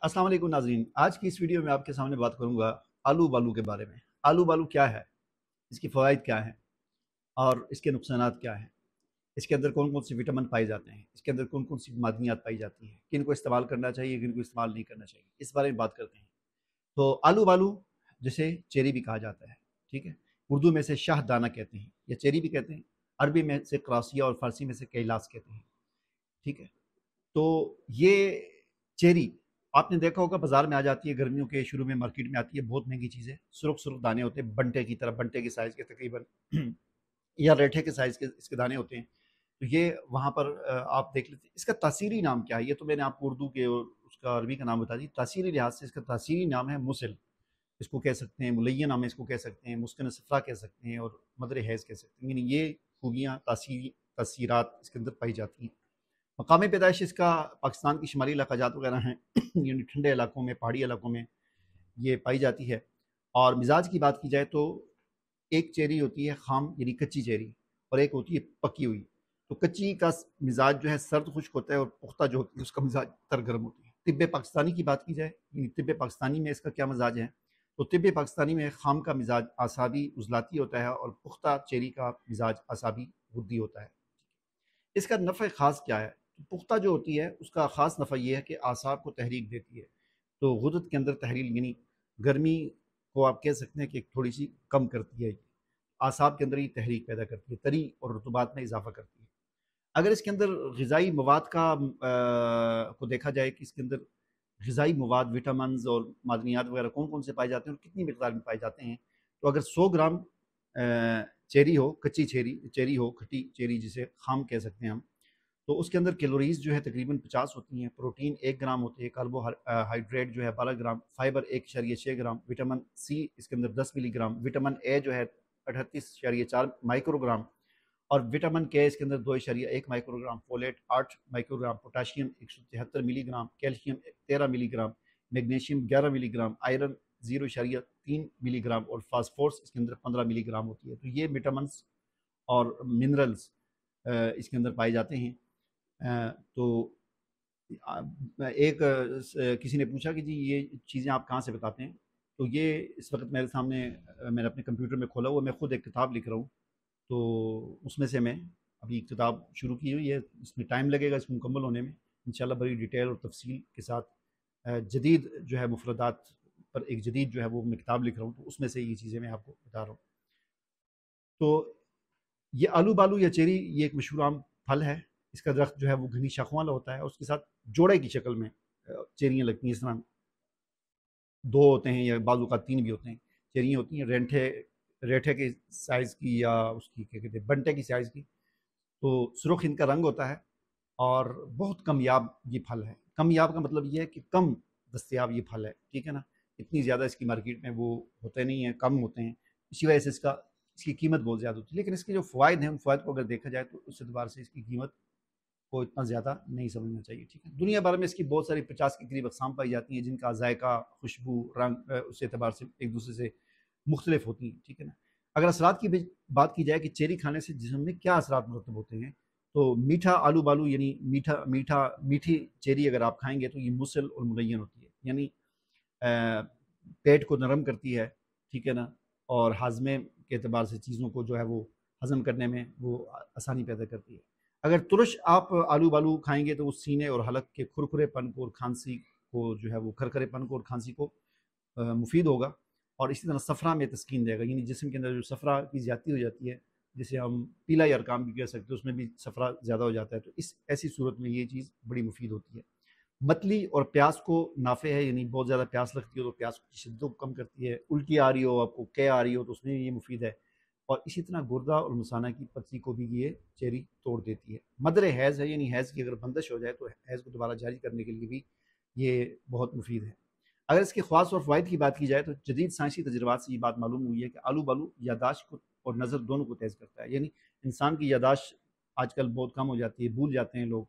अस्सलाम वालेकुम नाज़रीन। आज की इस वीडियो में आपके सामने बात करूंगा आलू बालू के बारे में। आलू बालू क्या है, इसकी फ़वाइद क्या हैं और इसके नुकसानात क्या हैं, इसके अंदर कौन कौन से विटामिन पाए जाते हैं, इसके अंदर कौन कौन सी मादनियात पाई जाती हैं, किन को इस्तेमाल करना चाहिए, किन को इस्तेमाल नहीं करना चाहिए, इस बारे में बात करते हैं। तो आलू बालू जिसे चेरी भी कहा जाता है, ठीक है, उर्दू में से शाहदाना कहते हैं या चेरी भी कहते हैं, अरबी में से क्रासिया और फ़ारसी में से कैलास कहते हैं, ठीक है। तो ये चेरी आपने देखा होगा बाजार में आ जाती है, गर्मियों के शुरू में मार्केट में आती है, बहुत महंगी चीज़ है। सुरख सुरख दाने होते हैं बंटे की तरह, बंटे के साइज़ के तकरीबन या रेठे के साइज़ के इसके दाने होते हैं। तो ये वहाँ पर आप देख लेते हैं। इसका तासीरी नाम क्या है, ये तो मैंने आपको उर्दू के और उसका अरबी का नाम बता दी। तासीरी लिहाज से इसका तासीरी नाम है मुसल, इसको कह सकते हैं मुलय्यन नाम, इसको कह सकते हैं मुस्किन सफ़रा कह सकते हैं, और मदर हैज़ कह सकते हैं। यानी ये खूबियाँ तासीरात इसके अंदर पाई जाती हैं। मकाम पैदाइश इसका पाकिस्तान की शुमाली इलाक़ाजात वगैरह हैं यानी ठंडे इलाकों में, पहाड़ी इलाकों में ये पाई जाती है। और मिजाज की बात की जाए तो एक चेरी होती है खाम यानी कच्ची चेरी, और एक होती है पकी हुई। तो कच्ची का मिजाज जो है सर्द खुश्क होता है, और पुख्ता जो होती है उसका मिजाज तर गर्म होती है। तिब्बे पाकिस्तानी की बात की जाए, यानी तिब्बे पाकिस्तानी में इसका क्या मिजाज है, तो तिब्बे पाकिस्तानी में खाम का मिजाज आसाबी उजलाती होता है, और पुख्ता चेरी का मिजाज आसाबी गुद्दी होता है। इसका नफ़ा ख़ास क्या है, पुख्ता जो होती है उसका ख़ास नफ़ा ये है कि आसाब को तहरीक देती है। तो गुदत के अंदर तहरील यानी गर्मी को आप कह सकते हैं कि थोड़ी सी कम करती है, ये आसाब के अंदर ही तहरीक पैदा करती है, तरी और रतूबात में इजाफा करती है। अगर इसके अंदर ग़िज़ाई मवाद का को देखा जाए कि इसके अंदर ग़िज़ाई मवाद, विटामिन्स और मादनियात वगैरह कौन कौन से पाए जाते हैं और कितनी मिकदार में पाए जाते हैं, तो अगर 100 ग्राम चेरी हो, कच्ची चेरी हो, खट्टी चेरी जिसे खाम कह सकते हैं हम, तो उसके अंदर कैलोरीज जो है तकरीबन 50 होती हैं। प्रोटीन 1 ग्राम होती है, कार्बोहाइड्रेट जो है 12 ग्राम, फाइबर 1.6 ग्राम, विटामिन सी इसके अंदर 10 मिलीग्राम, विटामिन ए जो है 38.4 माइक्रोग्राम, और विटामिन के इसके अंदर 2.1 microgram, folate 8 microgram, potassium 173 milligram, calcium 13 milligram, magnesium 11 milligram, iron 0.3 milligram, और फास्फोरस इसके अंदर 15 मिलीग्राम होती है। तो ये विटामिन और मिनरल्स इसके अंदर पाए जाते हैं। तो किसी ने पूछा कि जी ये चीज़ें आप कहाँ से बताते हैं, तो ये इस वक्त मेरे सामने मैंने अपने कंप्यूटर में खोला हुआ, मैं खुद एक किताब लिख रहा हूँ, तो उसमें से मैं अभी किताब शुरू की हुई है। इसमें टाइम लगेगा इसको मुकम्मल होने में, इंशाल्लाह बड़ी डिटेल और तफसील के साथ जदीद जो है मुफरदात पर एक जदीद जो है वो मैं किताब लिख रहा हूँ, तो उसमें से ये चीज़ें मैं आपको बता रहा हूँ। तो ये आलू बालू या चेरी ये एक मशहूर आम फल है। इसका दरख्त जो है वो घनी शाखों वाला होता है, उसके साथ जोड़े की शक्ल में चेरियाँ लगती हैं। इस तरह 2 होते हैं या बाजू का 3 भी होते हैं, चेरियाँ होती हैं रेठे के साइज़ की, या उसकी क्या कहते हैं बंटे की साइज़ की। तो सुर्ख इनका रंग होता है, और बहुत कमयाब ये फल है। कमयाब का मतलब ये है कि कम दस्तयाब ये फल है, ठीक है ना। इतनी ज़्यादा इसकी मार्केट में वो होते नहीं हैं, कम होते हैं, इसी वजह से इसकी कीमत बहुत ज़्यादा होती है। लेकिन इसके जो फ़वाइद हैं, उन फ़वाइद को अगर देखा जाए तो उस एतबार से इसकी कीमत को इतना ज़्यादा नहीं समझना चाहिए, ठीक है। दुनिया भर में इसकी बहुत सारी 50 के करीब अक़साम पाई जाती हैं, जिनका जायका, खुशबू, रंग उस एतबार से एक दूसरे से मुख्तलिफ होती हैं, ठीक है ना। अगर असरात की बात की जाए कि चेरी खाने से जिस्म में क्या असरात मुरतब होते हैं, तो मीठा आलू बालू यानी मीठी चेरी अगर आप खाएंगे तो ये मुसल और मुलय्यन होती है, यानी पेट को नरम करती है, ठीक है ना, और हाजमे के एतबार से चीज़ों को जो है वो हज़म करने में वो आसानी पैदा करती है। अगर तुरश आप आलू बालू खाएंगे तो वो सीने और हलक के खुरखुरेपन को और खांसी को जो है वो खरखरेपन को और खांसी को मुफीद होगा, और इसी तरह सफ़रा में तस्कीन देगा, यानी जिस्म के अंदर जो सफ़रा की ज़्यादती हो जाती है, जिसे हम पीला यरकाम भी कह सकते हैं, उसमें भी सफ़रा ज़्यादा हो जाता है, तो इस ऐसी सूरत में ये चीज़ बड़ी मुफीद होती है। मतली और प्यास को नाफ़े है, यानी बहुत ज़्यादा प्यास लगती हो तो प्यास की शिद्दत को कम करती है। उल्टी आ रही हो, आपको कै आ रही हो, तो उसमें भी ये मुफीद है। और इसी तरह गुर्दा और मसाना की पथरी को भी ये चेरी तोड़ देती है। मदर हैज़ है, यानी हैज़ की अगर बंदिश हो जाए तो हैज़ को दोबारा जारी करने के लिए भी ये बहुत मुफीद है। अगर इसके ख़वास और फ़वाइद की बात की जाए तो जदीद साइंसी तजुर्बात से ये बात मालूम हुई है कि आलू बालू यादाश्त को और नज़र दोनों को तेज़ करता है। यानी इंसान की यादाश्त आजकल बहुत कम हो जाती है, भूल जाते हैं लोग,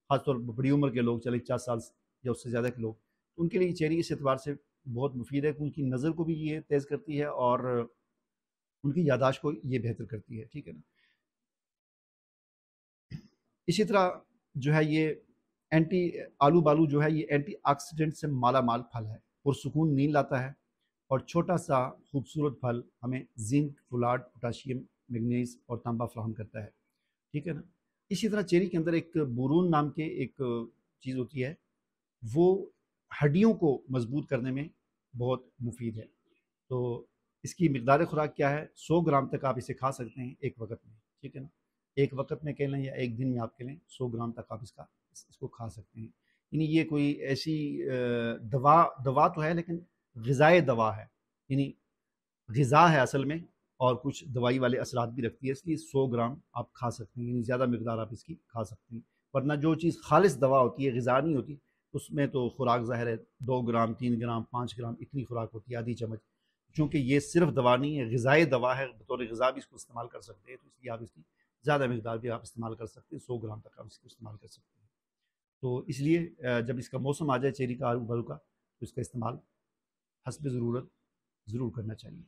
ख़ासतौर पर बड़ी उम्र के लोग, 40-50 साल या उससे ज़्यादा के लोग, तो उनके लिए चेरी इस एतबार से बहुत मुफीद है कि उनकी नज़र को भी ये तेज़ करती है और उनकी यादाश्त को ये बेहतर करती है, ठीक है ना। इसी तरह जो है ये آلو بالو جو ہے یہ اینٹی آکسیڈنٹ سے مالا مال پھل ہے، پرسکون نیند لاتا ہے، اور چھوٹا سا خوبصورت پھل ہمیں زنک، فولاد، پوٹاشیم، میگنیز اور تانبا فراہم کرتا ہے، ٹھیک ہے نا۔ اسی طرح چیری کے اندر ایک بورون نام کے ایک چیز ہوتی ہے، وہ ہڈیوں کو مضبوط کرنے میں بہت مفید ہے۔ تو اس کی مقدار خوراک کیا ہے؟ 100 گرام تک آپ اسے کھا سکتے ہیں ایک وقت میں، ٹھیک ہے نا۔ ایک وقت میں کہہ لیں یا ایک دن میں آپ کہہ لیں، 100 گرام تک آپ اس کو کھا سکتے ہیں۔ یعنی یہ کوئی ایسی دوا تو ہے لیکن غذائے دوا ہے، یعنی غذا ہے اصل میں، اور کچھ دوائی والے اثرات بھی رکھتی ہے، اس لیے 100 گرام آپ کھا سکتے ہیں، یعنی زیادہ مقدار آپ اس کی کھا سکتے ہیں۔ ورنہ جو چیز خالص دوا ہوتی ہے، غذا نہیں ہوتی، اس میں تو خوراک ظاہر ہے 2 گرام، 3 گرام، 5 گرام اتنی خوراک ہوتی ہے، آدھی چمچ۔ چونکہ یہ صرف دوا نہیں ہے، غذائے دوا ہے، بطور غذا بھی اس کو استعمال کر سکتے ہیں، تو اس لیے آپ اس کی زیادہ مقدار بھی آپ استعمال کر سکتے ہیں، 100 گرام تک آپ اس کو استعمال کر سکتے ہیں۔ تو اس لیے جب اس کا موسم آ جائے چیری کا، آلو بالو کا، تو اس کا استعمال حسب ضرورت ضرور کرنا چاہیے۔